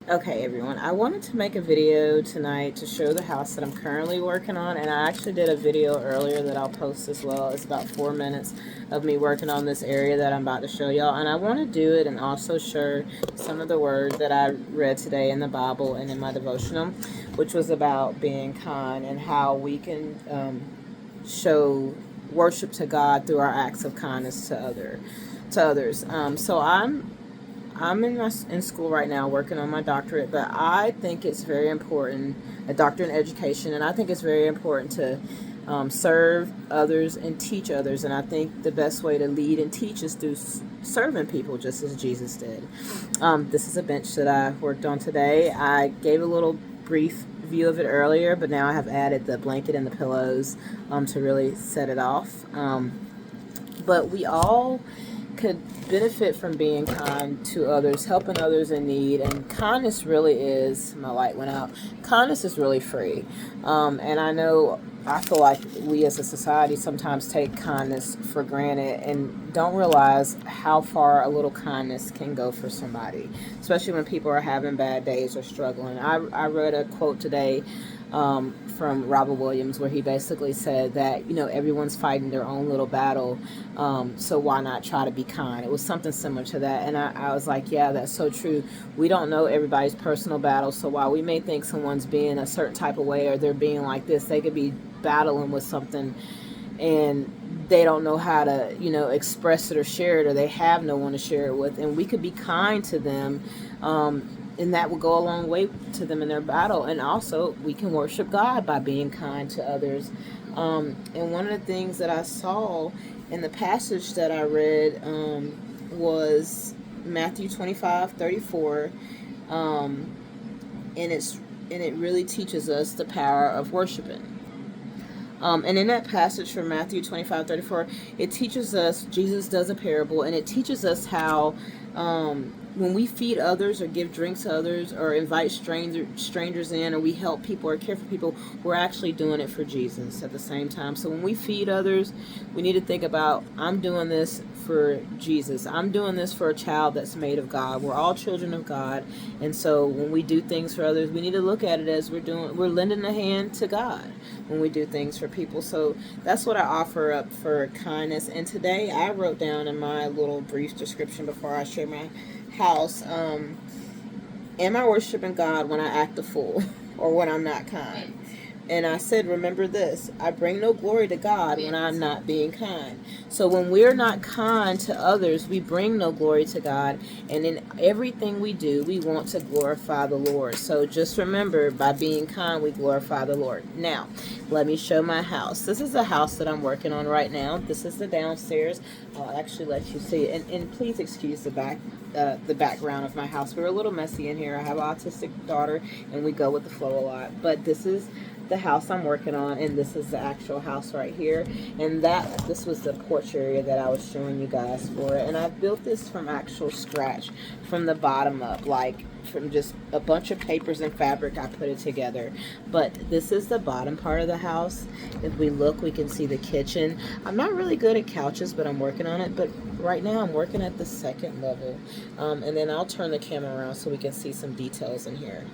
Okay, everyone, I wanted to make a video tonight to show the house that I'm currently working on, and I actually did a video earlier that I'll post as well. It's about 4 minutes of me working on this area that I'm about to show y'all, and I want to do it and also share some of the words that I read today in the Bible and in my devotional, which was about being kind and how we can show worship to God through our acts of kindness to others. So I'm in school right now working on my doctorate, but I think it's very important, a doctorate in education, and I think it's very important to serve others and teach others. And I think the best way to lead and teach is through serving people, just as Jesus did. This is a bench that I worked on today. I gave a little brief view of it earlier, but now I have added the blanket and the pillows to really set it off. But we all could benefit from being kind to others, helping others in need, and kindness really is, my light went out, kindness is really free. And I feel like we as a society sometimes take kindness for granted and don't realize how far a little kindness can go for somebody, especially when people are having bad days or struggling. I read a quote today from Robert Williams, where he basically said that, everyone's fighting their own little battle, so why not try to be kind? It was something similar to that, and I was like, yeah, that's so true. We don't know everybody's personal battle, so while we may think someone's being a certain type of way or they're being like this, they could be battling with something and they don't know how to, express it or share it, or they have no one to share it with, and we could be kind to them, and that will go a long way to them in their battle. And also, we can worship God by being kind to others. And one of the things that I saw in the passage that I read was Matthew 25:34, and it really teaches us the power of worshiping. And in that passage from Matthew 25:34, it teaches us, Jesus does a parable, and it teaches us how when we feed others or give drinks to others or invite strangers in, or we help people or care for people, we're actually doing it for Jesus at the same time. So when we feed others, we need to think about, I'm doing this for Jesus. I'm doing this for a child that's made of God. We're all children of God. And so when we do things for others, we need to look at it as we're lending a hand to God when we do things for people. So that's what I offer up for kindness. And today I wrote down in my little brief description before I share my house, am I worshiping God when I act a fool or when I'm not kind? And I said, remember this, I bring no glory to God when I'm not being kind. So when we're not kind to others, we bring no glory to God. And in everything we do, we want to glorify the Lord. So just remember, by being kind, we glorify the Lord. Now, let me show my house. This is the house that I'm working on right now. This is the downstairs. I'll actually let you see it. And please excuse the background of my house. We're a little messy in here. I have an autistic daughter, and we go with the flow a lot. But this is the house I'm working on, and this is the actual house right here, and this was the porch area that I was showing you guys for it. And I built this from actual scratch, from the bottom up, like from just a bunch of papers and fabric. I put it together. But this is the bottom part of the house. If we look, we can see the kitchen. I'm not really good at couches, but I'm working on it. But right now I'm working at the second level, and then I'll turn the camera around so we can see some details in here.